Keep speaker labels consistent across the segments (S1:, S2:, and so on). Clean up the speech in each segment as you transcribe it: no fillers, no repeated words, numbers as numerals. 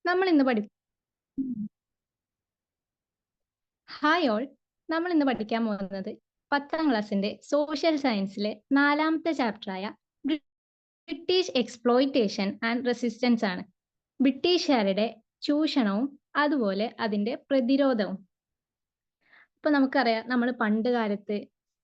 S1: നമ്മൾ ഇന്ന് പഠി ഹായ് ഓൾ. നമ്മൾ ഇന്ന് പഠിക്കാൻ പോകുന്നത് 10ാം ക്ലാസ്സിന്റെ സോഷ്യൽ സയൻസിലെ 4ാമത്തെ ചാപ്റ്ററായ ബ്രിട്ടീഷ് എക്സ്പ്ലോയിറ്റേഷൻ ആൻഡ് റെസിസ്റ്റൻസ് ആണ്. ബ്രിട്ടീഷുകാരുടെ ചൂഷണവും അതുപോലെ അതിന്റെ പ്രതിരോധവും. ഇപ്പൊ നമുക്കറിയാം, നമ്മൾ പണ്ട് കാലത്ത്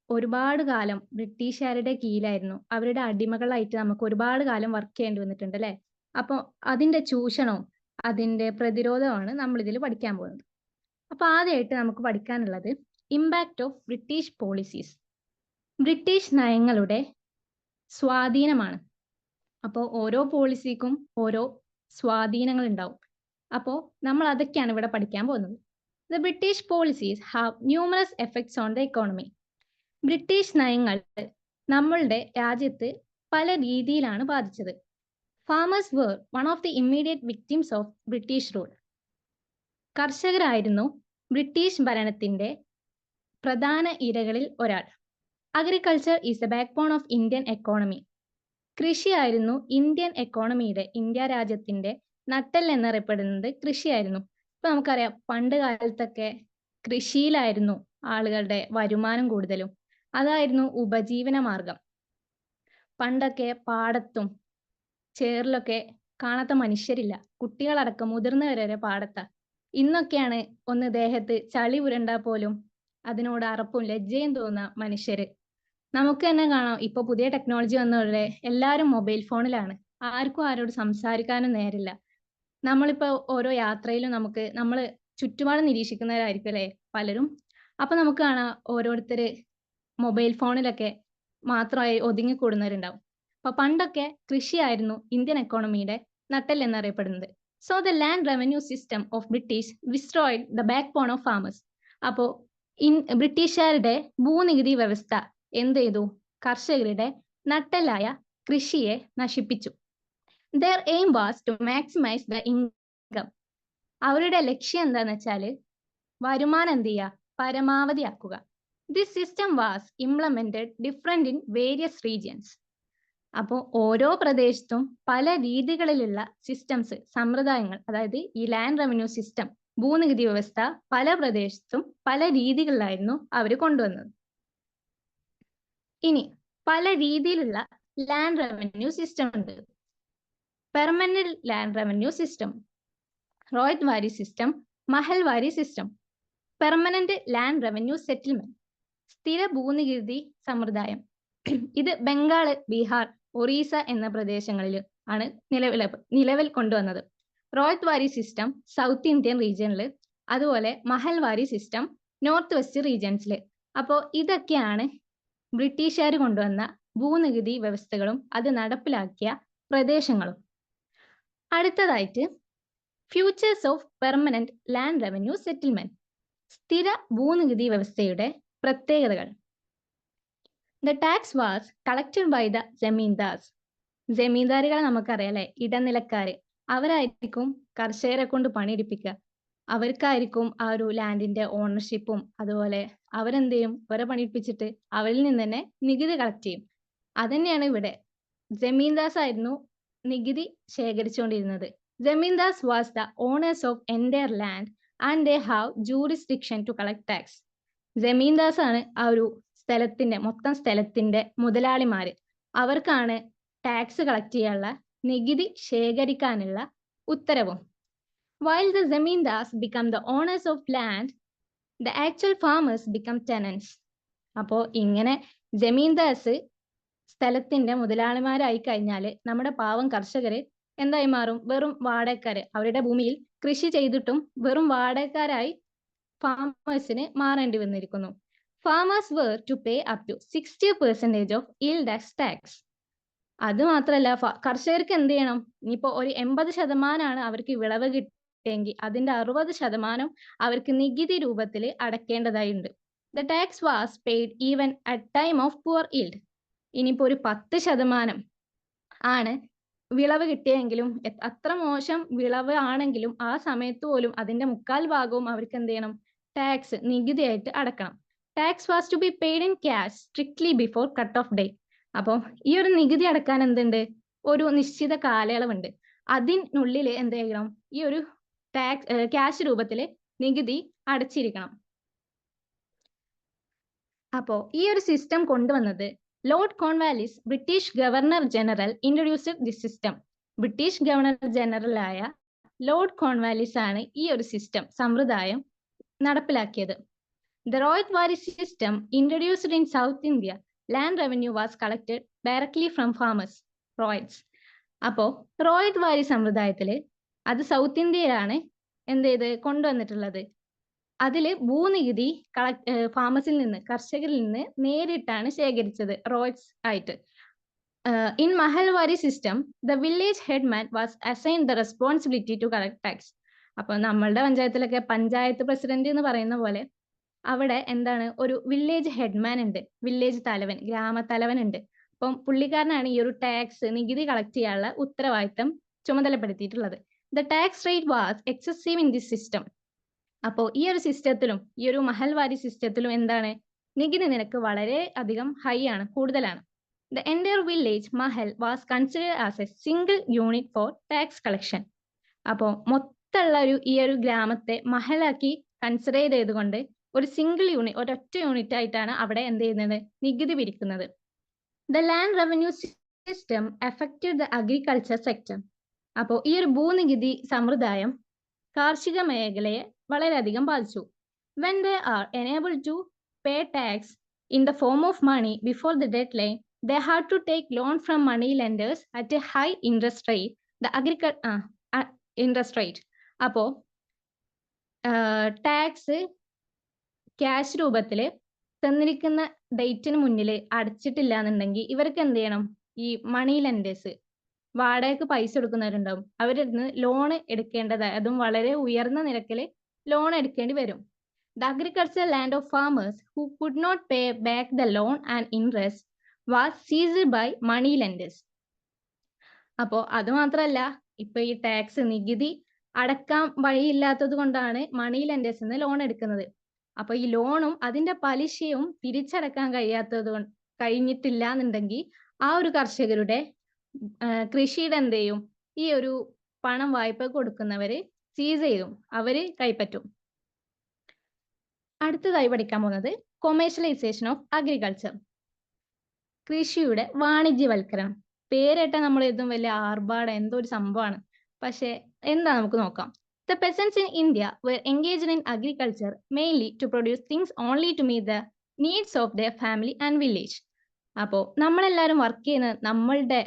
S1: ഒരുപാട് കാലം ബ്രിട്ടീഷുകാരുടെ കീഴിലായിരുന്നു. അവരുടെ അടിമകളായിട്ട് നമുക്ക് ഒരുപാട് കാലം വർക്ക് ചെയ്യേണ്ടി വന്നിട്ടുണ്ട് അല്ലെ. അപ്പോൾ അതിന്റെ ചൂഷണവും അതിന്റെ പ്രതിരോധവുമാണ് നമ്മൾ ഇതിൽ പഠിക്കാൻ പോകുന്നത്. അപ്പൊ ആദ്യമായിട്ട് നമുക്ക് പഠിക്കാനുള്ളത് impact of British policies. British നയങ്ങളുടെ സ്വാധീനമാണ്. അപ്പോൾ ഓരോ പോളിസിക്കും ഓരോ സ്വാധീനങ്ങൾ ഉണ്ടാവും. അപ്പോൾ നമ്മൾ അതൊക്കെയാണ് ഇവിടെ പഠിക്കാൻ പോകുന്നത്. The British policies have numerous effects on the economy. British നയങ്ങൾ നമ്മളുടെ രാജ്യത്ത് പല രീതിയിലാണ് ബാധിച്ചത്. Farmers were one of the immediate victims of British rule. കർഷകരായിരുന്നു ബ്രിട്ടീഷ് ഭരണത്തിന്റെ പ്രധാന ഇരകളിൽ ഒരാൾ. Agriculture is the backbone of Indian economy. കൃഷിയായിരുന്നു ഇന്ത്യൻ എക്കോണമിയുടെ, ഇന്ത്യ രാജ്യത്തിന്റെ നട്ടെൽ എന്നറിയപ്പെടുന്നത് കൃഷിയായിരുന്നു. ഇപ്പൊ നമുക്കറിയാം, പണ്ട് കാലത്തൊക്കെ കൃഷിയിലായിരുന്നു ആളുകളുടെ വരുമാനം കൂടുതലും. അതായിരുന്നു ഉപജീവന മാർഗം. പണ്ടൊക്കെ പാടത്തും ചേറിലൊക്കെ കാണാത്ത മനുഷ്യരില്ല. കുട്ടികളടക്കം മുതിർന്നവർ വരെ പാടത്താ. ഇന്നൊക്കെയാണ് ഒന്ന് ദേഹത്ത് ചളി പുരണ്ടാ പോലും അതിനോട് അറപ്പും ലജ്ജയും തോന്നുന്ന മനുഷ്യര്. നമുക്ക് തന്നെ കാണാം, ഇപ്പൊ പുതിയ ടെക്നോളജി വന്നതോടെ എല്ലാവരും മൊബൈൽ ഫോണിലാണ്. ആർക്കും ആരോട് സംസാരിക്കാനും നേരില്ല. നമ്മളിപ്പോ ഓരോ യാത്രയിലും നമ്മൾ ചുറ്റുപാട് നിരീക്ഷിക്കുന്നവരായിരിക്കും അല്ലെ പലരും. അപ്പൊ നമുക്ക് കാണാം, ഓരോരുത്തര് മൊബൈൽ ഫോണിലൊക്കെ മാത്രമായി ഒതുങ്ങിക്കൂടുന്നവരുണ്ടാവും. അപ്പൊ പണ്ടൊക്കെ കൃഷിയായിരുന്നു ഇന്ത്യൻ എക്കോണമിയുടെ നട്ടെൽ എന്നറിയപ്പെടുന്നത്. So the land revenue system of British destroyed the backbone of farmers. അപ്പോ ബ്രിട്ടീഷുകാരുടെ ഭൂനികുതി വ്യവസ്ഥ എന്ത് ചെയ്തു? കർഷകരുടെ നട്ടെല്ലായ കൃഷിയെ നശിപ്പിച്ചു. Their aim was to maximise the income. അവരുടെ ലക്ഷ്യം എന്താന്ന് വെച്ചാല് വരുമാനം എന്ത് ചെയ്യുക? പരമാവധിയാക്കുക. This system was implemented different in various regions. അപ്പോൾ ഓരോ പ്രദേശത്തും പല രീതികളിലുള്ള സിസ്റ്റംസ്, സമ്പ്രദായങ്ങൾ, അതായത് ഈ ലാൻഡ് റവന്യൂ സിസ്റ്റം, ഭൂനികുതി വ്യവസ്ഥ പല പ്രദേശത്തും പല രീതികളിലായിരുന്നു അവർ കൊണ്ടുവന്നത്. ഇനി പല രീതിയിലുള്ള ലാൻഡ് റവന്യൂ സിസ്റ്റം ഉണ്ട്. പെർമനന്റ് ലാൻഡ് റവന്യൂ സിസ്റ്റം, റോയത്ത് വാരി system, Mahalwari system. Permanent land revenue settlement, സ്ഥിര ഭൂനികുതി സമ്പ്രദായം. ഇത് ബംഗാൾ, ബീഹാർ, ഒറീസ എന്ന പ്രദേശങ്ങളിൽ ആണ് നിലവിൽ കൊണ്ടുവന്നത്. റോയത്ത് വാരി സിസ്റ്റം സൗത്ത് ഇന്ത്യൻ റീജിയനിൽ, അതുപോലെ മഹൽവാരി സിസ്റ്റം നോർത്ത് വെസ്റ്റ് റീജിയൻസിൽ. അപ്പോൾ ഇതൊക്കെയാണ് ബ്രിട്ടീഷുകാർ കൊണ്ടുവന്ന ഭൂനികുതി വ്യവസ്ഥകളും അത് നടപ്പിലാക്കിയ പ്രദേശങ്ങളും. അടുത്തതായിട്ട് features of permanent land revenue settlement, സ്ഥിര ഭൂനികുതി വ്യവസ്ഥയുടെ പ്രത്യേകതകൾ. The tax was collected by the zamindars. ജമീന്ദാരികളെ നമുക്കറിയാം അല്ലെ, ഇടനിലക്കാര്. അവരായിരിക്കും കർഷകരെ കൊണ്ട് പണിയെടുപ്പിക്കുക. അവർക്കായിരിക്കും ആ ഒരു ലാൻഡിന്റെ ഓണർഷിപ്പും. അതുപോലെ അവരെന്ത് ചെയ്യും? അവരെ പണിയെടുപ്പിച്ചിട്ട് അവരിൽ നിന്ന് തന്നെ നികുതി കളക്ട് ചെയ്യും. അതന്നെയാണ് ഇവിടെ. ജമീന്ദാസ് ആയിരുന്നു നികുതി ശേഖരിച്ചുകൊണ്ടിരുന്നത്. Zamindars was the owners of entire land and they have jurisdiction to collect tax. Zamindars ആണ് ആ ഒരു മൊത്തം സ്ഥലത്തിന്റെ മുതലാളിമാര്. അവർക്കാണ് ടാക്സ് കളക്ട് ചെയ്യാനുള്ള, നികുതി ശേഖരിക്കാനുള്ള ഉത്തരവും. While the zamindars become the owners of land, the actual farmers become tenants. അപ്പോൾ ഇങ്ങനെ ജമീന്ദാസ് സ്ഥലത്തിന്റെ മുതലാളിമാരായി കഴിഞ്ഞാല് നമ്മുടെ പാവം കർഷകര് എന്തായി മാറും? വെറും വാടകക്കാര്. അവരുടെ ഭൂമിയിൽ കൃഷി ചെയ്തിട്ടും വെറും വാടകക്കാരായി ഫാമേഴ്സിന് മാറേണ്ടി വന്നിരിക്കുന്നു. Farmers were to pay up to 60% of yield as tax. അത് മാത്രല്ല, കർഷകർക്ക് എന്ത് ചെയ്യണം? ഇനിയിപ്പോ ഒരു 80% അവർക്ക് വിളവ് കിട്ടിയെങ്കിൽ അതിന്റെ 60% അവർക്ക് നികുതി രൂപത്തിൽ അടക്കേണ്ടതായിട്ടുണ്ട്. The tax was paid even at time of poor yield. ഇനിയിപ്പോ ഒരു 10% ആണ് വിളവ് കിട്ടിയെങ്കിലും, അത്ര മോശം വിളവ് ആണെങ്കിലും ആ സമയത്ത് പോലും അതിന്റെ 3/4 ഭാഗവും അവർക്ക് എന്ത് ചെയ്യണം? ടാക്സ്, നികുതിയായിട്ട് അടക്കണം. Tax was to be paid in cash strictly before cut off day. അപ്പോൾ ഈ ഒരു നികുതി അടക്കാൻ എന്തുണ്ട്? ഒരു നിശ്ചിത കാലയളവുണ്ട്. അതിനുള്ളിൽ എന്ത് ചെയ്യണം, ഈ ഒരു ക്യാഷ് രൂപത്തിൽ നികുതി അടച്ചിരിക്കണം. അപ്പോ ഈ ഒരു സിസ്റ്റം കൊണ്ടുവന്നത് Lord Cornwallis British governor general introduced this system. British governor ജനറലായ ലോർഡ് കോൺവാലിസ് ആണ് ഈ ഒരു സിസ്റ്റം സമ്പ്രദായം നടപ്പിലാക്കിയത്. The Rohit-Wari system introduced in South India, land revenue was collected directly from farmers, Rohits. അപ്പോൾ റോഹിത് വാരി സമ്പ്രദായത്തിൽ അത് സൗത്ത് ഇന്ത്യയിലാണ് എന്ത് ചെയ്ത് കൊണ്ടുവന്നിട്ടുള്ളത്. അതിൽ ഭൂനികുതി ഫാമേഴ്സിൽ നിന്ന്, കർഷകരിൽ നിന്ന് നേരിട്ടാണ് ശേഖരിച്ചത് റോഹിറ്റ്സ് ആയിട്ട്. In Mahalwari system, the village headman was assigned the responsibility to collect tax. അപ്പോൾ നമ്മളുടെ പഞ്ചായത്തിലൊക്കെ പഞ്ചായത്ത് പ്രസിഡന്റ് എന്ന് പറയുന്ന പോലെ അവിടെ എന്താണ്, ഒരു വില്ലേജ് ഹെഡ്മാൻ ഉണ്ട്, വില്ലേജ് തലവൻ, ഗ്രാമത്തലവൻ ഉണ്ട്. അപ്പം പുള്ളിക്കാരനാണ് ഈ ഒരു ടാക്സ്, നികുതി കളക്ട് ചെയ്യാനുള്ള ഉത്തരവാദിത്തം ചുമതലപ്പെടുത്തിയിട്ടുള്ളത്. The tax rate was excessive in this system. അപ്പോൾ ഈ ഒരു സിസ്റ്റത്തിലും, ഈ ഒരു മഹൽവാരി സിസ്റ്റത്തിലും എന്താണ്, നികുതി നിരക്ക് വളരെ അധികം ഹൈ ആണ്, കൂടുതലാണ്. The entire village Mahal was considered as A single unit four tax collection. അപ്പോൾ മൊത്തമുള്ള ഈ ഒരു ഗ്രാമത്തെ മഹലാക്കി കൺസിഡർ ചെയ്തുകൊണ്ട് ഒരു സിംഗിൾ യൂണിറ്റ്, ഒരൊറ്റ യൂണിറ്റ് ആയിട്ടാണ് അവിടെ എന്ത് ചെയ്യുന്നത്, നികുതി പിരിക്കുന്നത്. The land revenue system affected the agriculture sector. അപ്പോൾ ഈ ഒരു ഭൂനികുതി സമ്പ്രദായം കാർഷിക മേഖലയെ വളരെയധികം ബാധിച്ചു. When they are enable to pay tax in the form of money before the deadline, they had to take loan from money lenders at a high interest rate, the interest rate. അപ്പോ tax cash രൂപത്തിൽ തന്നിരിക്കുന്ന ഡേറ്റിന് മുന്നിൽ അടച്ചിട്ടില്ല എന്നുണ്ടെങ്കിൽ ഇവർക്ക് എന്ത് ചെയ്യണം, ഈ മണി ലെൻഡേഴ്സ്, വാടകയ്ക്ക് പൈസ കൊടുക്കുന്നവരുണ്ടാവും, അവരിൽ നിന്ന് ലോൺ എടുക്കേണ്ടതായി, അതും വളരെ ഉയർന്ന നിരക്കിൽ ലോൺ എടുക്കേണ്ടി വരും. The agricultural land of farmers who could not pay back the loan and interest was seized by money lenders. അപ്പോൾ അത് മാത്രമല്ല, ഇപ്പൊ ഈ ടാക്സ്, നികുതി അടക്കാൻ വഴിയില്ലാത്തത് കൊണ്ടാണ് മണി ലെൻഡേഴ്സ് നിന്ന് ലോൺ എടുക്കുന്നത്. അപ്പൊ ഈ ലോണും അതിന്റെ പലിശയും തിരിച്ചടക്കാൻ കഴിഞ്ഞിട്ടില്ല എന്നുണ്ടെങ്കിൽ ആ ഒരു കർഷകരുടെ കൃഷിയുടെ എന്ത് ചെയ്യും, ഈ ഒരു പണം വായ്പ കൊടുക്കുന്നവര് സീസ് ചെയ്യും, അവര് കൈപ്പറ്റും. അടുത്തതായി പഠിക്കാൻ പോകുന്നത് കൊമേഴ്ഷ്യലൈസേഷൻ ഓഫ് അഗ്രികൾച്ചർ. കൃഷിയുടെ വാണിജ്യവൽക്കരണം. പേരേട്ട നമ്മൾ ഇതും വലിയ ആർഭാടം, എന്തോ ഒരു സംഭവമാണ്. പക്ഷെ എന്താ, നമുക്ക് നോക്കാം. The peasants in India were engaged in agriculture mainly to produce things only to meet the needs of their family and village. അപ്പോൾ നമ്മളെല്ലാവരും വർക്ക് ചെയ്യുന്നത് നമ്മളുടെ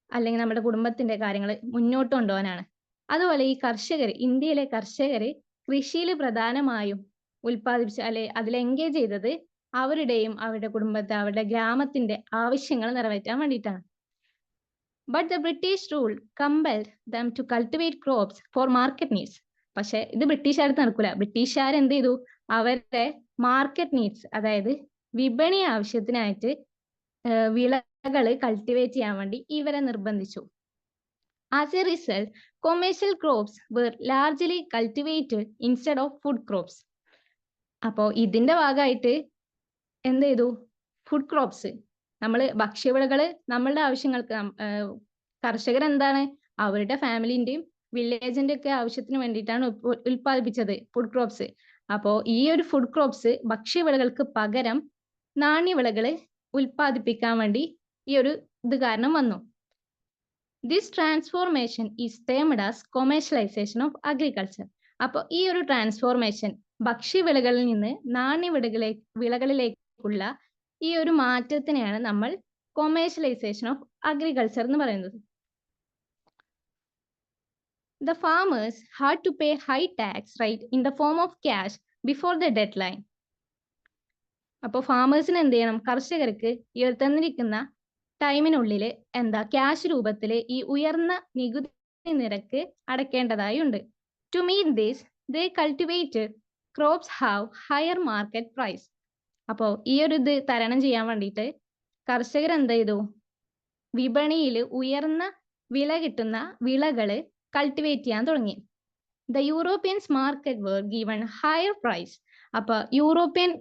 S1: അല്ലെങ്കിൽ നമ്മുടെ കുടുംബത്തിന്റെ കാര്യങ്ങൾ മുന്നോട്ട് കൊണ്ടുപോകാനാണ്. അതുപോലെ ഈ കർഷകർ, ഇന്ത്യയിലെ കർഷകർ കൃഷിയിൽ പ്രധാനമായും ഉൽപ്പാദിപ്പിച്ച് അതിൽ എൻഗേജ് ചെയ്തത് അവരുടെയും അവരുടെ കുടുംബത്തെ, അവരുടെ ഗ്രാമത്തിന്റെ ആവശ്യങ്ങൾ നിറവേറ്റാൻ വേണ്ടിയിട്ടാണ്. But the British rule compelled them to cultivate crops for market needs. പക്ഷെ ഇത് ബ്രിട്ടീഷുകാർക്ക് നടക്കൂല. ബ്രിട്ടീഷുകാർ എന്ത് ചെയ്തു, അവരുടെ മാർക്കറ്റ് നീഡ്സ്, അതായത് വിപണി ആവശ്യത്തിനായിട്ട് വിളകൾ കൾട്ടിവേറ്റ് ചെയ്യാൻ വേണ്ടി ഇവരെ നിർബന്ധിച്ചു. As a result, commercial crops were largely cultivated instead of food crops. അപ്പോൾ ഇതിന്റെ ഭാഗമായിട്ട് എന്ത് ചെയ്തു, ഫുഡ് ക്രോപ്സ്, നമ്മൾ ഭക്ഷ്യവിളകൾ നമ്മളുടെ ആവശ്യങ്ങൾക്ക്, കർഷകർ എന്താണ് അവരുടെ ഫാമിലിന്റെയും വില്ലേജിന്റെ ഒക്കെ ആവശ്യത്തിന് വേണ്ടിയിട്ടാണ് ഉൽപ്പാദിപ്പിച്ചത് ഫുഡ് ക്രോപ്സ്. അപ്പോൾ ഈ ഒരു ഫുഡ് ക്രോപ്സ് ഭക്ഷ്യവിളകൾക്ക് പകരം നാണ്യവിളകൾ ഉൽപ്പാദിപ്പിക്കാൻ വേണ്ടി ഈ ഒരു ഇത് കാരണം വന്നു. This transformation is termed as commercialisation of agriculture. അപ്പോൾ ഈ ഒരു ട്രാൻസ്ഫോർമേഷൻ, ഭക്ഷ്യവിളകളിൽ നിന്ന് വിളകളിലേക്കുള്ള ഈ ഒരു മാറ്റത്തിനെയാണ് നമ്മൾ കൊമേഴ്ഷ്യലൈസേഷൻ ഓഫ് അഗ്രികൾച്ചർ എന്ന് പറയുന്നത്. The farmers had to pay high tax rate in the form of cash before the deadline. അപ്പോൾ ഫാമേഴ്സിന് എന്ത് ചെയ്യണം, കർഷകർക്ക് ഈ തന്നിരിക്കുന്ന ടൈമിനുള്ളിൽ ക്യാഷ് രൂപത്തിൽ ഈ ഉയർന്ന നികുതി നിരക്ക് അടയ്ക്കേണ്ടതായി ഉണ്ട്. To meet this, they cultivated crops have higher market price. അപ്പോൾ ഈ ഒരു ഇത് തരണം ചെയ്യാൻ വേണ്ടിയിട്ട് കർഷകർ എന്ത് ചെയ്തു, വിപണിയിൽ ഉയർന്ന വില കിട്ടുന്ന വിളകള് കൾട്ടിവേറ്റ് ചെയ്യാൻ തുടങ്ങി. The Europeans market were given higher price. അപ്പൊ യൂറോപ്യൻ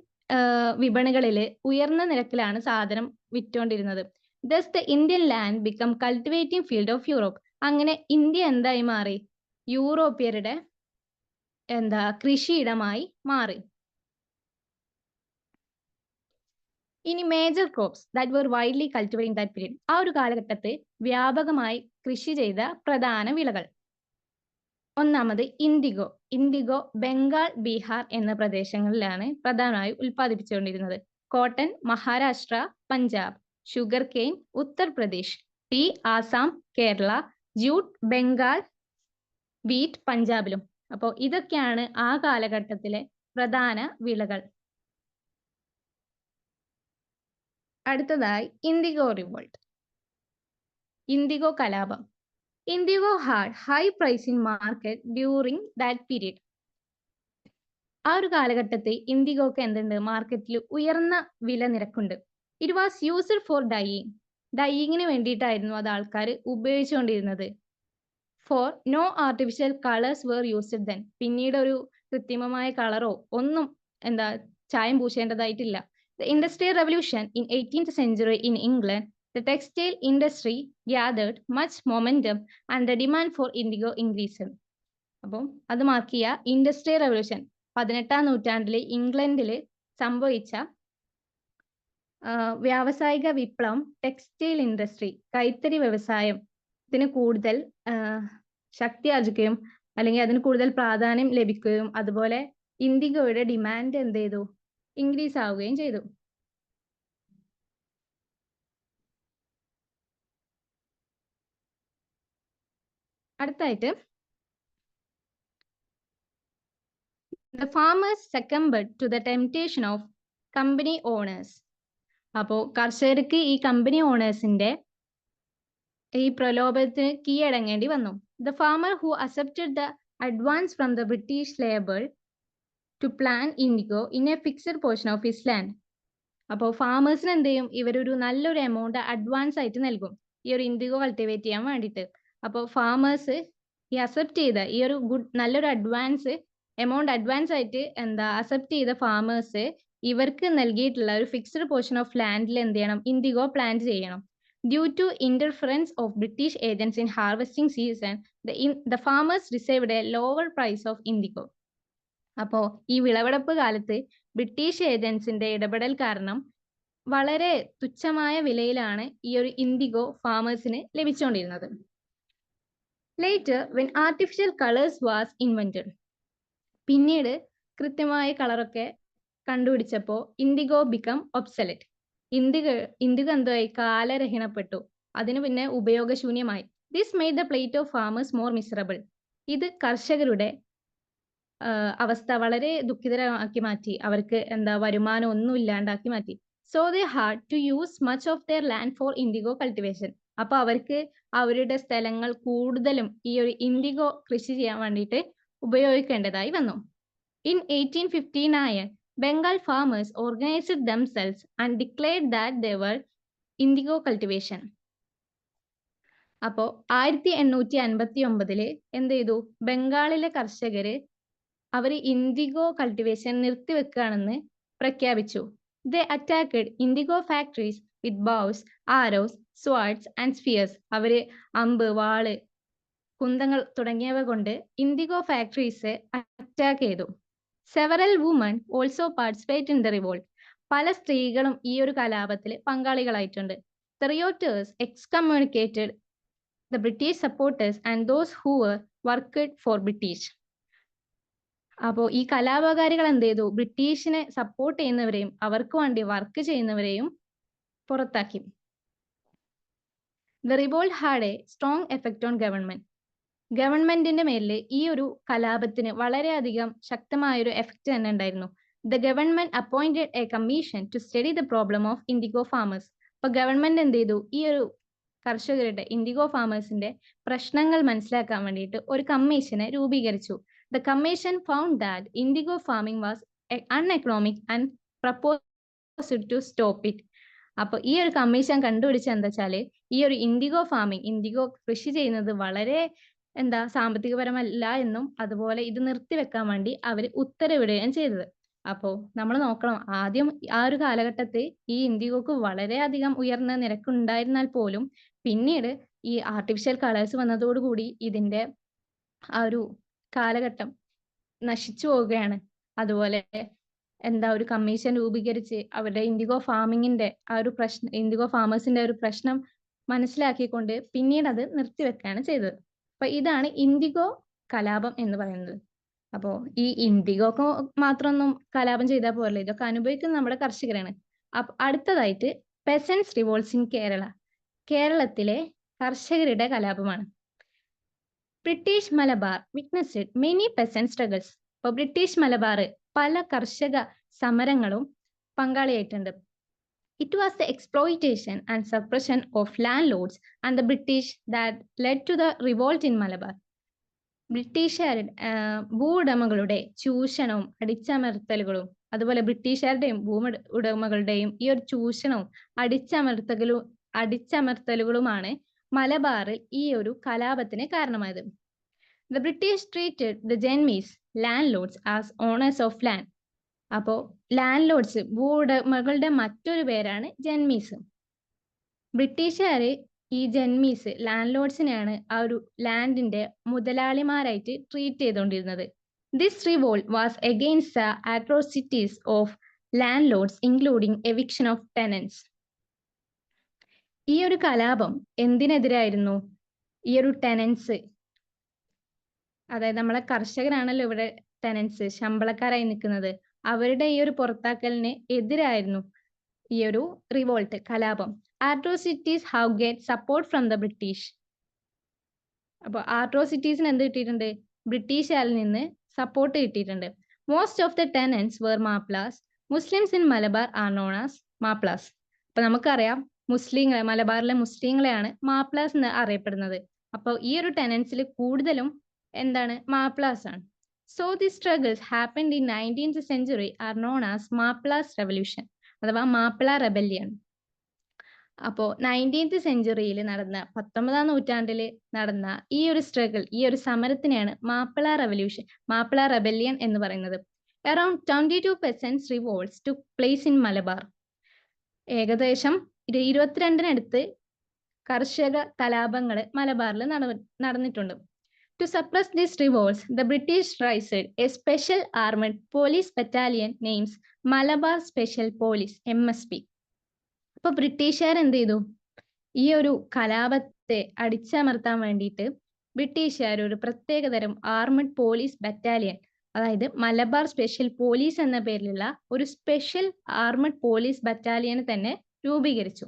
S1: വിപണികളിൽ ഉയർന്ന നിരക്കിലാണ് സാധനം വിറ്റുകൊണ്ടിരുന്നത്. Thus the Indian land become cultivating field of Europe. അങ്ങനെ ഇന്ത്യ എന്തായി മാറി? യൂറോപ്യരുടെ കൃഷിയിടമായി മാറി. ഇനി major crops that were widely cultivating that period. ആ ഒരു കാലഘട്ടത്തിൽ വ്യാപകമായി കൃഷി ചെയ്ത പ്രധാന വിളകൾ. ഒന്നാമത് ഇൻഡിഗോ. ഇൻഡിഗോ ബംഗാൾ, ബീഹാർ എന്ന പ്രദേശങ്ങളിലാണ് പ്രധാനമായും ഉൽപ്പാദിപ്പിച്ചുകൊണ്ടിരുന്നത്. Cotton Maharashtra, Punjab. Sugar cane Uttar Pradesh. Tea Assam, Kerala. Jute Bengal, wheat പഞ്ചാബിലും. അപ്പോൾ ഇതൊക്കെയാണ് ആ കാലഘട്ടത്തിലെ പ്രധാന വിളകൾ. അടുത്തതായി ഇൻഡിഗോ റിവോൾട്ട്, ഇൻഡിഗോ കലാപം. Indigo had high price in market during that period. ആ ഒരു കാലഘട്ടത്തിൽ ഇൻഡിഗോക്ക് എന്തുണ്ട്? മാർക്കറ്റിൽ ഉയർന്ന വില നിരക്കുണ്ട്. It was used for dyeing. ഡൈയിങ്ങിന് വേണ്ടിയിട്ടായിരുന്നു അത് ആൾക്കാർ ഉപയോഗിച്ചുകൊണ്ടിരുന്നത്. For no artificial colours were used then. പിന്നീട് ഒരു കൃത്രിമമായ കളറോ ഒന്നും ചായം പൂശേണ്ടതായിട്ടില്ല. The Industrial Revolution in 18th century in England, the textile industry gathered much momentum and the demand for indigo increased. അപ്പം അത് മാർക്ക് ചെയ്യുക. ഇൻഡസ്ട്രിയൽ റെവല്യൂഷൻ 18ാം നൂറ്റാണ്ടിൽ ഇംഗ്ലണ്ടിൽ സംഭവിച്ച വ്യാവസായിക വിപ്ലവം ടെക്സ്റ്റൈൽ ഇൻഡസ്ട്രി, കൈത്തറി വ്യവസായത്തിന് കൂടുതൽ ശക്തി ആർജിക്കുകയും അല്ലെങ്കിൽ അതിന് കൂടുതൽ പ്രാധാന്യം ലഭിക്കുകയും അതുപോലെ ഇൻഡിഗോയുടെ ഡിമാൻഡ് എന്ത് ചെയ്തു? ഇൻക്രീസ് ആവുകയും ചെയ്തു. അടുത്തായിട്ട് the farmers succumbed to the temptation of company owners. അപ്പോൾ കർഷകർക്ക് ഈ കമ്പനി ഓണേഴ്സിന്റെ ഈ പ്രലോഭനത്തിന് കീഴടങ്ങേണ്ടി വന്നു. The farmer who accepted the advance from the British labor to plant indigo in a fixed portion of his land. അപ്പോൾ ഫാമേഴ്സിന് എന്ത് ചെയ്യും? ഇവരൊരു നല്ലൊരു എമൗണ്ട് അഡ്വാൻസ് ആയിട്ട് നൽകും ഈ ഒരു ഇൻഡിഗോ കൾട്ടിവേറ്റ് ചെയ്യാൻ വേണ്ടിയിട്ട്. അപ്പോൾ ഫാമേഴ്സ് ഈ അക്സെപ്റ്റ് ചെയ്ത ഈ ഒരു നല്ലൊരു എമൗണ്ട് അഡ്വാൻസ് ആയിട്ട് അക്സെപ്റ്റ് ചെയ്ത ഫാമേഴ്സ് ഇവർക്ക് നൽകിയിട്ടുള്ള ഒരു ഫിക്സ്ഡ് പോർഷൻ ഓഫ് ലാൻഡിൽ എന്ത് ചെയ്യണം? ഇൻഡിഗോ പ്ലാന്റ് ചെയ്യണം. Due to interference of British agents in harvesting season, the farmers received a lower price of indigo. അപ്പോൾ ഈ വിളവെടുപ്പ് കാലത്ത് ബ്രിട്ടീഷ് ഏജൻസിന്റെ ഇടപെടൽ കാരണം വളരെ തുച്ഛമായ വിലയിലാണ് ഈ ഒരു ഇൻഡിഗോ ഫാമേഴ്സിന് ലഭിച്ചുകൊണ്ടിരുന്നത്. Later when artificial colours was invented, പിന്നീട് കൃത്യമായ കളറൊക്കെ കണ്ടുപിടിച്ചപ്പോൾ ഇൻഡിഗോ ബിക്കം ഒബ്സലറ്റ്. ഇൻഡിഗോ എന്തായി? കാലരഹിതപ്പെട്ടു. അതിന് പിന്നെ ഉപയോഗശൂന്യമായി. This made the plight of farmers more miserable. ഇത് കർഷകരുടെ അവസ്ഥ വളരെ ദുഃഖിതരമാക്കി മാറ്റി. അവർക്ക് വരുമാനം ഒന്നും ഇല്ലാണ്ടാക്കി മാറ്റി. So they had to use much of their land for indigo cultivation. അപ്പൊ അവർക്ക് അവരുടെ സ്ഥലങ്ങൾ കൂടുതലും ഈ ഒരു ഇൻഡിഗോ കൃഷി ചെയ്യാൻ വേണ്ടിയിട്ട് ഉപയോഗിക്കേണ്ടതായി വന്നു. In 1859 Bengal farmers organised themselves and declared that they were indigo cultivation. അപ്പോൾ 1859 എന്ത് ചെയ്തു? ബംഗാളിലെ കർഷകര് അവർ ഇൻഡിഗോ കൾട്ടിവേഷൻ നിർത്തിവെക്കുകയാണെന്ന് പ്രഖ്യാപിച്ചു. They attacked indigo factories with bows, arrows, swords and spears. അവര് അമ്പ്, വാള്, കുന്തങ്ങൾ തുടങ്ങിയവ കൊണ്ട് ഇൻഡിഗോ ഫാക്ടറീസ് അറ്റാക്ക് ചെയ്തു. Several women also participate in the revolt. പല സ്ത്രീകളും ഈ ഒരു കലാപത്തിൽ പങ്കാളികളായിട്ടുണ്ട്. The rioters excommunicated the British supporters and those who worked for British. അപ്പോൾ ഈ കലാപകാരികൾ എന്ത് ചെയ്തു? ബ്രിട്ടീഷിനെ സപ്പോർട്ട് ചെയ്യുന്നവരെയും അവർക്ക് വേണ്ടി വർക്ക് ചെയ്യുന്നവരെയും പുറത്താക്കി. The revolt had a strong effect on government. ഗവൺമെന്റിന്റെ മേലിൽ ഈ ഒരു കലാപത്തിന് വളരെയധികം ശക്തമായൊരു എഫക്റ്റ് തന്നെ ഉണ്ടായിരുന്നു. The government appointed a commission to study the problem of indigo farmers. അപ്പൊ ഗവൺമെന്റ് എന്ത് ചെയ്തു? ഈ ഒരു കർഷകരുടെ ഇൻഡിഗോ ഫാമേഴ്സിന്റെ പ്രശ്നങ്ങൾ മനസ്സിലാക്കാൻ വേണ്ടിയിട്ട് ഒരു കമ്മീഷനെ രൂപീകരിച്ചു. The commission found that indigo farming was uneconomic and proposed to stop it. അപ്പോൾ ഈ ഒരു കമ്മീഷൻ കണ്ടുപിടിച്ച എന്താ വെച്ചാല് ഈ ഒരു ഇൻഡിഗോ ഫാമിംഗ്, ഇൻഡിഗോ കൃഷി ചെയ്യുന്നത് വളരെ സാമ്പത്തികപരമല്ല എന്നും അതുപോലെ ഇത് നിർത്തിവെക്കാൻ വേണ്ടി അവർ ഉത്തരവിടുകയും ചെയ്തത്. അപ്പോൾ നമ്മൾ നോക്കണം, ആദ്യം ആ ഒരു കാലഘട്ടത്തിൽ ഈ ഇൻഡിഗോക്ക് വളരെയധികം ഉയർന്ന നിരക്കുണ്ടായിരുന്നാൽ പോലും പിന്നീട് ഈ ആർട്ടിഫിഷ്യൽ കളേഴ്സ് വന്നതോടുകൂടി ഇതിന്റെ ആ ഒരു കാലഘട്ടം നശിച്ചു പോവുകയാണ്. അതുപോലെ ഒരു കമ്മീഷൻ രൂപീകരിച്ച് അവരുടെ ഇൻഡിഗോ ഫാമിങ്ങിന്റെ ആ ഒരു പ്രശ്നം, ഇൻഡിഗോ ഫാമേഴ്സിന്റെ ഒരു പ്രശ്നം മനസ്സിലാക്കിക്കൊണ്ട് പിന്നീട് അത് നിർത്തിവെക്കുകയാണ് ചെയ്തത്. അപ്പൊ ഇതാണ് ഇൻഡിഗോ കലാപം എന്ന് പറയുന്നത്. അപ്പോ ഈ ഇൻഡിഗോക്ക് മാത്രമൊന്നും കലാപം ചെയ്താൽ പോരല്ലോ, ഇതൊക്കെ അനുഭവിക്കുന്നത് നമ്മുടെ കർഷകരാണ്. അടുത്തതായിട്ട് പെസൻസ് റിവോൾട്സ് ഇൻ കേരള. കേരളത്തിലെ കർഷകരുടെ കലാപമാണ്. British Malabar witnessed many peasants struggles. അപ്പോൾ ബ്രിട്ടീഷ് മലബാർ പല കർഷക സമരങ്ങളും പങ്കാളിയായിട്ടുണ്ട്. It was the exploitation and suppression of landlords and the British that led to the revolt in Malabar. ബ്രിട്ടീഷുകാരുടെ ഭൂവുടമകളുടെ ചൂഷണവും അടിച്ചമർത്തലുകളും അതുപോലെ ബ്രിട്ടീഷുകാരുടെയും ഉടമകളുടെയും ഈ ഒരു ചൂഷണവും അടിച്ചമർത്തലുകളുമാണ് മലബാറിൽ ഈ ഒരു കലാപത്തിന് കാരണമായത്. The British treated the Genoese landlords as owners of land. അപ്പോ ലാൻഡ് ഭൂവുടമകളുടെ മറ്റൊരു പേരാണ് ജന്മീസ്. ബ്രിട്ടീഷുകാര് ഈ ജന്മീസ് ലാൻഡ് ആ ഒരു ലാൻഡിന്റെ മുതലാളിമാരായിട്ട് ട്രീറ്റ് ചെയ്തുകൊണ്ടിരുന്നത്. This revolt was against the atrocities of landlords including eviction of tenants. ഈ ഒരു കലാപം എന്തിനെതിരായിരുന്നു? ഈ ഒരു ടെനൻസ്, അതായത് നമ്മളെ കർഷകരാണല്ലോ ഇവിടെ ടെനൻസ്, ശമ്പളക്കാരായി നിൽക്കുന്നത്, അവരുടെ ഈ ഒരു പുറത്താക്കലിന് എതിരായിരുന്നു ഈ ഒരു റിവോൾട്ട്, കലാപം. atrocities have get support from the British. അപ്പോൾ atrocitiesന് എന്ത് കിട്ടിയിട്ടുണ്ട്? ബ്രിട്ടീഷുകാരിൽ നിന്ന് സപ്പോർട്ട് കിട്ടിയിട്ടുണ്ട്. Most of the tenants were Mappilas. Muslims in Malabar are known as Mappilas. അപ്പൊ നമുക്കറിയാം മലബാറിലെ മുസ്ലിങ്ങളെയാണ് മാപ്ലാസ് എന്ന് അറിയപ്പെടുന്നത്. അപ്പോൾ ഈ ഒരു ടെനൻസിൽ കൂടുതലും മാപ്ലാസ് ആണ്. So the struggles happened in 19th century are known as Mappilas revolution അഥവാ മാപ്പിള റെബല്യൻ. അപ്പോ 19th സെഞ്ചുറിയിൽ നടന്ന 19ാം നൂറ്റാണ്ടിൽ നടന്ന ഈ ഒരു സ്ട്രഗിൾ, ഈ ഒരു സമരത്തിനെയാണ് മാപ്പിള റെവല്യൂഷൻ, മാപ്പിള റെബല്യൻ എന്ന് പറയുന്നത്. Around 22 peasants revolts took place in Malabar. ഏകദേശം 22-നടുത്ത് കർഷക കലാപങ്ങൾ മലബാറിൽ നടന്നിട്ടുണ്ട്. To suppress these revolts, the British raised a special armed police battalion named Malabar Special Police (MSP). അപ്പോൾ ബ്രിട്ടീഷുകാർ എന്ത് ചെയ്തു? ഈ ഒരു കലാപത്തെ അടിച്ചമർത്താൻ വേണ്ടിയിട്ട് ബ്രിട്ടീഷുകാർ ഒരു പ്രത്യേകതരം ആർമഡ് പോലീസ് ബറ്റാലിയൻ, അതായത് മലബാർ സ്പെഷ്യൽ പോലീസ് എന്ന പേരിലുള്ള ഒരു സ്പെഷ്യൽ ആർമഡ് പോലീസ് ബറ്റാലിയനെ തന്നെ രൂപീകരിച്ചു.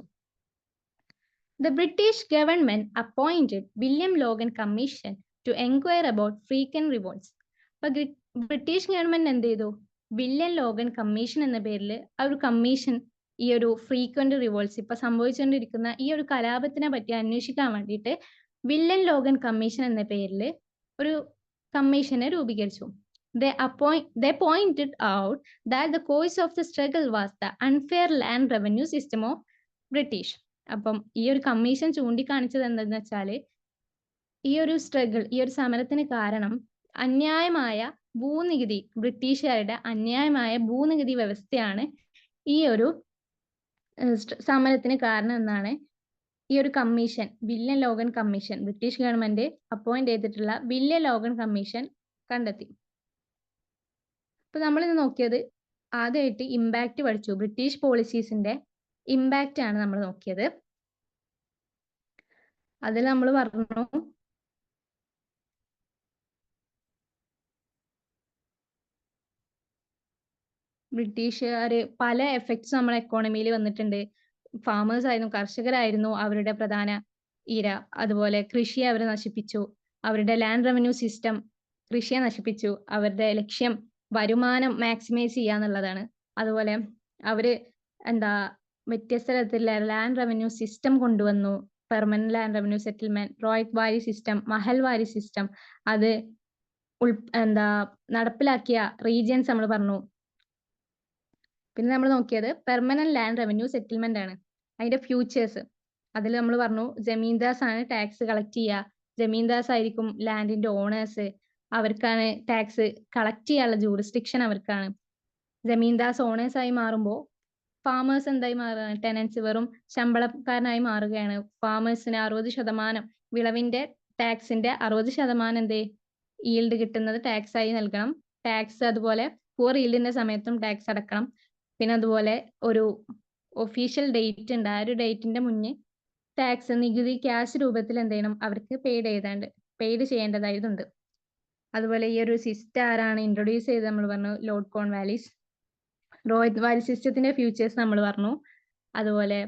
S1: The British government appointed William Logan Commission to enquire about frequent revolts. അപ്പൊ ബ്രിട്ടീഷ് ഗവൺമെന്റ് എന്ത് ചെയ്തു? വില്യം ലോഗൻ കമ്മീഷൻ എന്ന പേരിൽ ആ ഒരു കമ്മീഷൻ ഈ ഒരു ഫ്രീക്വന്റ് റിവോൾട്സ്, ഇപ്പൊ സംഭവിച്ചുകൊണ്ടിരിക്കുന്ന ഈ ഒരു കലാപത്തിനെ പറ്റി അന്വേഷിക്കാൻ വേണ്ടിയിട്ട് വില്യം ലോഗൻ കമ്മീഷൻ എന്ന പേരിൽ ഒരു കമ്മീഷനെ രൂപീകരിച്ചു. They pointed out that the cause of the struggle was the unfair land revenue system of British. അപ്പം ഈ ഒരു കമ്മീഷൻ ചൂണ്ടിക്കാണിച്ചത് എന്താണെന്ന് വെച്ചാല് ഈ ഒരു സ്ട്രഗിൾ, ഈ ഒരു സമരത്തിന് കാരണം അന്യായമായ ഭൂനികുതി, ബ്രിട്ടീഷുകാരുടെ അന്യായമായ ഭൂനികുതി വ്യവസ്ഥയാണ് ഈ ഒരു സമരത്തിന് കാരണം എന്നാണ് ഈ ഒരു commission, William Logan commission, British government appoint ചെയ്തിട്ടുള്ള വില്യം ലോഗൻ കമ്മീഷൻ കണ്ടെത്തി. അപ്പൊ നമ്മളിത് നോക്കിയത് ആദ്യമായിട്ട് ഇമ്പാക്റ്റ് പഠിച്ചു, ബ്രിട്ടീഷ് പോളിസീസിന്റെ ഇമ്പാക്റ്റ് ആണ് നമ്മൾ നോക്കിയത്. അതിൽ നമ്മൾ പറഞ്ഞു ബ്രിട്ടീഷുകാര് പല എഫക്ട്സ് നമ്മുടെ എക്കോണമിയിൽ വന്നിട്ടുണ്ട്. ഫാമേഴ്സ് ആയിരുന്നു, കർഷകരായിരുന്നു അവരുടെ പ്രധാന ഇര. അതുപോലെ കൃഷിയെ അവർ നശിപ്പിച്ചു, അവരുടെ ലാൻഡ് റവന്യൂ സിസ്റ്റം കൃഷിയെ നശിപ്പിച്ചു. അവരുടെ ലക്ഷ്യം വരുമാനം മാക്സിമൈസ് ചെയ്യാന്നുള്ളതാണ്. അതുപോലെ അവര് വ്യത്യസ്ത തരത്തിലുള്ള ലാൻഡ് റവന്യൂ സിസ്റ്റം കൊണ്ടുവന്നു. പെർമനന്റ് ലാൻഡ് റവന്യൂ സെറ്റിൽമെന്റ്, റോയറ്റ് വാരി സിസ്റ്റം, മഹൽ വാരി സിസ്റ്റം, അത് നടപ്പിലാക്കിയ റീജിയൻസ് നമ്മൾ പറഞ്ഞു. പിന്നെ നമ്മൾ നോക്കിയത് പെർമനന്റ് ലാൻഡ് റവന്യൂ സെറ്റിൽമെന്റ് ആണ്, അതിന്റെ ഫ്യൂച്ചേഴ്സ്. അതിൽ നമ്മൾ പറഞ്ഞു ജമീന്ദാസ് ആണ് ടാക്സ് കളക്ട് ചെയ്യുക, ജമീന്ദാസ് ആയിരിക്കും ലാൻഡിന്റെ ഓണേഴ്സ്, അവർക്കാണ് ടാക്സ് കളക്ട് ചെയ്യാനുള്ള ജൂറിസ്ഡിക്ഷൻ അവർക്കാണ്. ജമീന്ദാസ് ഓണേഴ്സ് ആയി മാറുമ്പോൾ ഫാമേഴ്സ് എന്തായി മാറുകയാണ്? ടെനൻസ് വെറും ശമ്പളക്കാരനായി മാറുകയാണ്. ഫാമേഴ്സിന് 60% വിളവിന്റെ ടാക്സിന്റെ 60% എന്തേ ഈൽഡ് കിട്ടുന്നത് ടാക്സ് ആയി നൽകണം. ടാക്സ് അതുപോലെ പൂർ ഈൽഡിന്റെ സമയത്തും ടാക്സ് അടക്കണം. പിന്നെ അതുപോലെ ഒരു ഒഫീഷ്യൽ ഡേറ്റ് ഉണ്ട്. ആ ഒരു ഡേറ്റിന്റെ മുന്നേ ടാക്സ് നികുതി ക്യാഷ് രൂപത്തിൽ എന്ത് ചെയ്യണം? അവർക്ക് പെയ്ഡ് ചെയ്യേണ്ടതായതുണ്ട്. അതുപോലെ ഈ ഒരു സിസ്റ്റം ആരാണ് ഇൻട്രൊഡ്യൂസ് ചെയ്ത് നമ്മൾ പറഞ്ഞു? Lord Cornwallis. റോയ്ത്ത് വാലി സിസ്റ്റത്തിന്റെ ഫ്യൂച്ചേഴ്സ് നമ്മൾ പറഞ്ഞു. അതുപോലെ